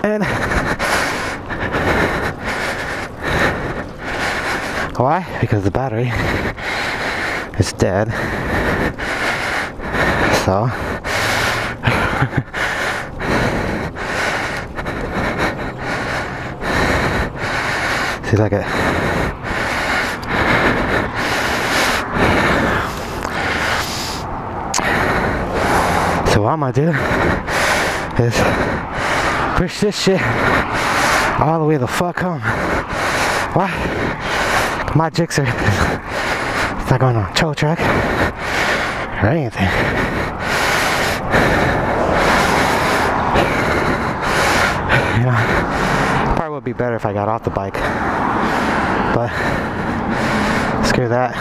And why? Because the battery is dead. So see, like it. So what I'm gonna do is push this shit all the way the fuck home. Why? My Gsxr, it's not going on tow track or anything. You know, probably would be better if I got off the bike, but screw that.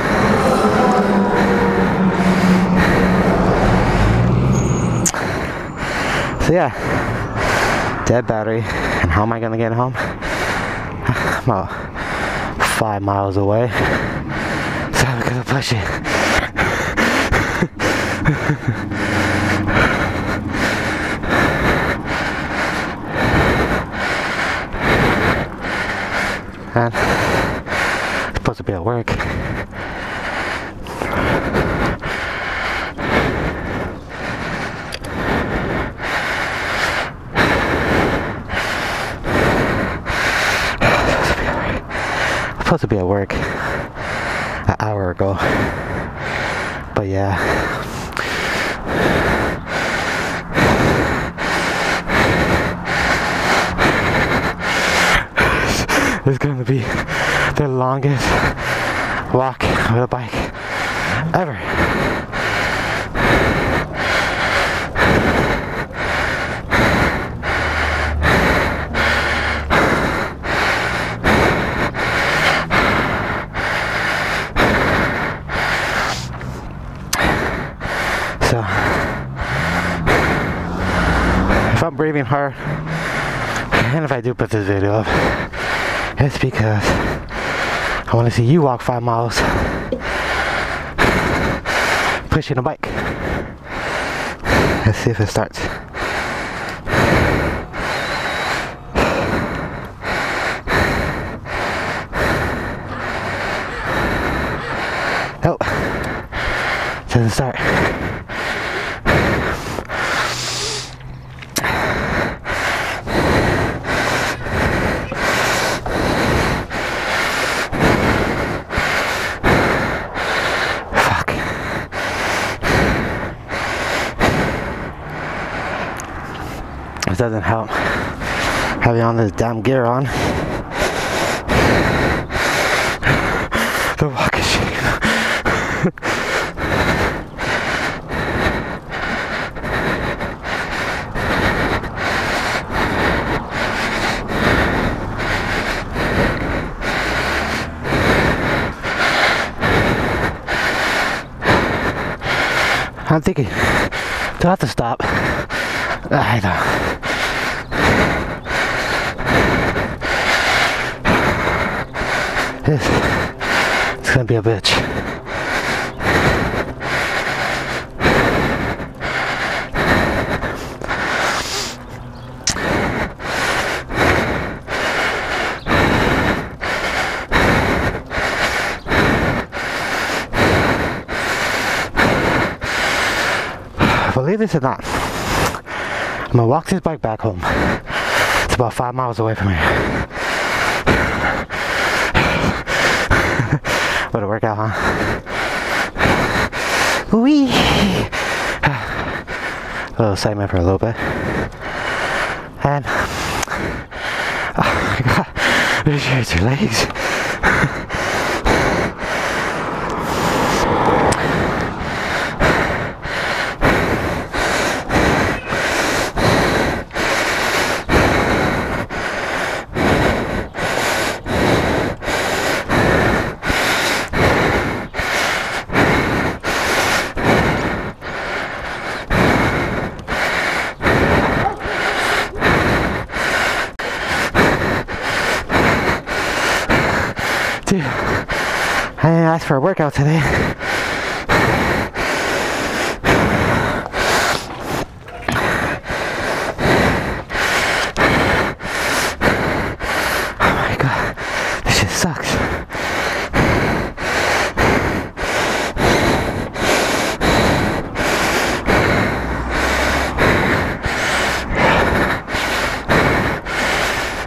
So yeah, dead battery. And how am I gonna get home? I'm about 5 miles away, so I'm gonna push it. And it's supposed to be at work. Supposed to be at work an hour ago, but yeah, it's gonna be the longest walk with a bike ever. So, if I'm breathing hard, and if I do put this video up, it's because I want to see you walk 5 miles pushing a bike. Let's see if it starts. Nope, doesn't start. It doesn't help having on this damn gear on. The walk is shaking. I'm thinking, do I have to stop? I don't. It's gonna be a bitch. Believe this or not, I'm gonna walk this bike back home. It's about 5 miles away from here. What a workout, huh? Wee! A little excitement for a little bit. And oh my god, this hurts your legs. Dude, I didn't ask for a workout today.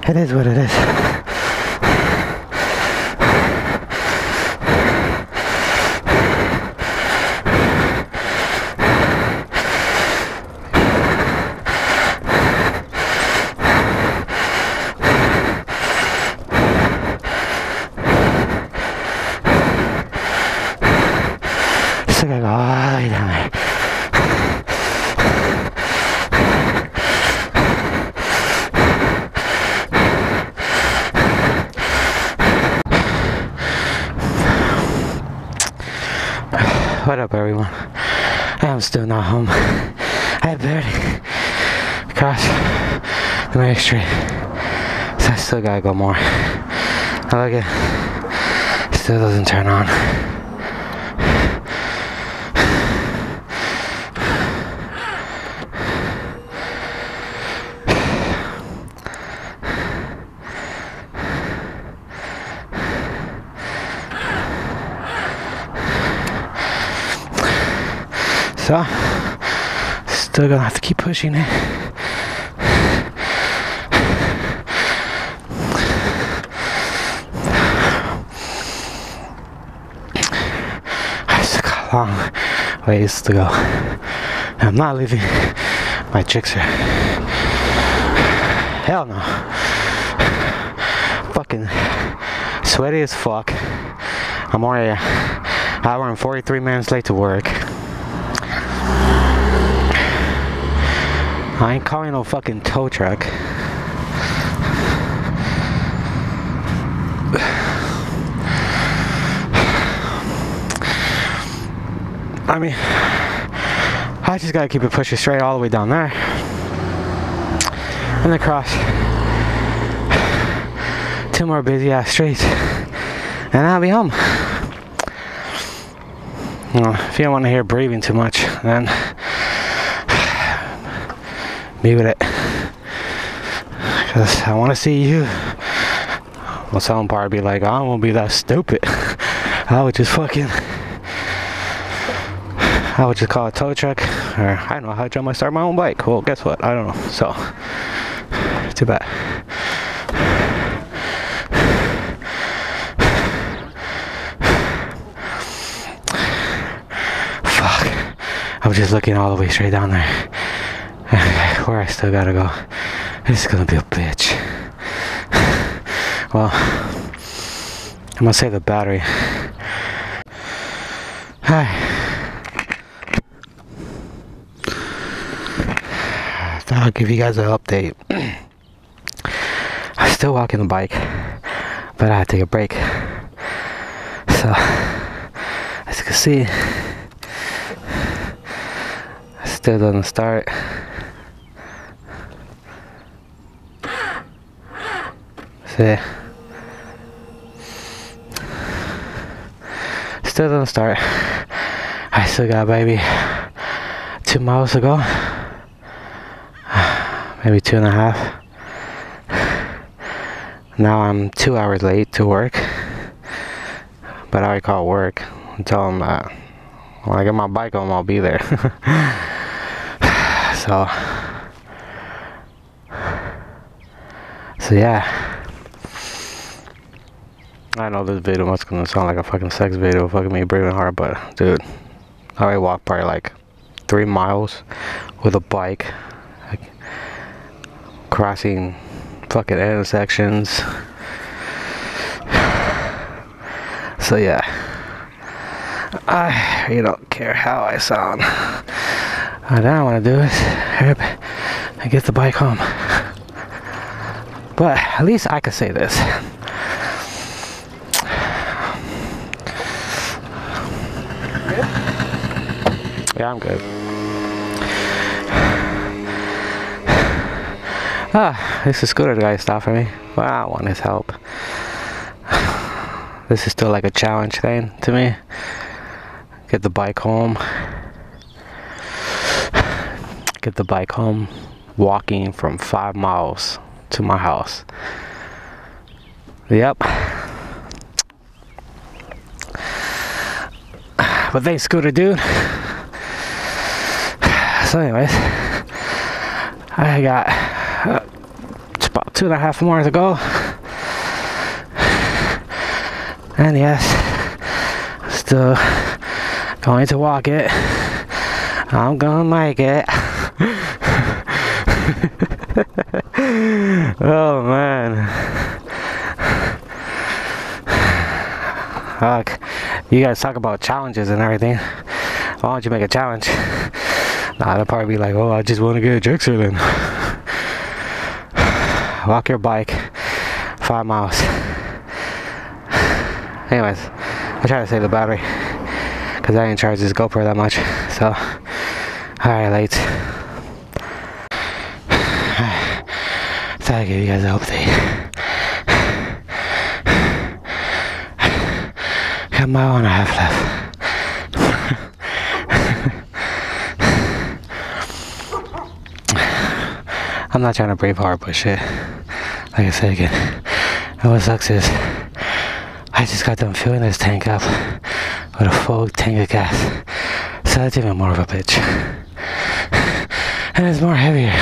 It is what it is. Still gotta go all the way down there. What up, everyone? I'm still not home. I barely crossed the main street, so I still gotta go more. Now look at, still doesn't turn on. So, still gonna have to keep pushing it. I still got a long ways to go. I'm not leaving my Gsxr. Hell no. Fucking sweaty as fuck. I'm already an hour and 43 minutes late to work. I ain't calling no fucking tow truck. I mean, I just gotta keep it pushing straight all the way down there. And across 2 more busy ass streets. And I'll be home. If you don't want to hear breathing too much, then be with it, because I want to see you. Well, some part be like, I won't be that stupid. I would just call a tow truck, or I don't know how to start my own bike. Well, guess what? I don't know. So, too bad. Fuck. I was just looking all the way straight down there. Where I still gotta go. It's gonna be a bitch. Well, I'm gonna save the battery. Hi. Thought I'll give you guys an update. I'm still walking the bike, but I had to take a break. So, as you can see, it still doesn't start. See, still doesn't start. I still got maybe 2 miles to go, maybe 2.5. Now I'm 2 hours late to work, but I already call work and tell them that when I get my bike home I'll be there. So yeah. I know this video was gonna sound like a fucking sex video, fucking me breathing hard, but dude, I already walked probably like 3 miles with a bike, like, crossing fucking intersections. So yeah, I really don't care how I sound. What I want to do is hurry up and get the bike home. But at least I can say this. Yeah, I'm good. This is scooter guy stopped for me. Well, I want his help. This is still like a challenge thing to me. Get the bike home. Get the bike home walking from 5 miles to my house. Yep. But thanks, scooter dude. So anyways, I got about 2.5 more to go. And yes, still going to walk it. I'm gonna make it. Oh man. Fuck. You guys talk about challenges and everything. Why don't you make a challenge? Nah, they'll probably be like, oh, I just want to get a Gsxr then. Walk your bike 5 miles. Anyways, I try to save the battery because I didn't charge this GoPro that much. So, alright, late. So I give you guys an update. Got my 1.5 left. I'm not trying to brave hard, but shit. Like I said again, and what sucks is I just got done filling this tank up with a full tank of gas. So that's even more of a bitch. And it's more heavier.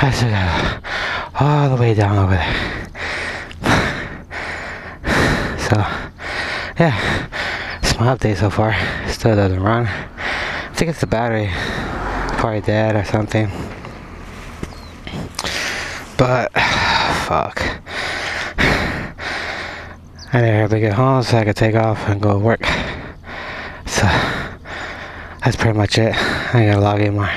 I still got all the way down over there. So, yeah, it's my update so far. Still doesn't run. I think it's the battery. Probably dead or something. But, fuck. I didn't have to get home so I could take off and go to work. So, that's pretty much it. I ain't gotta log in more.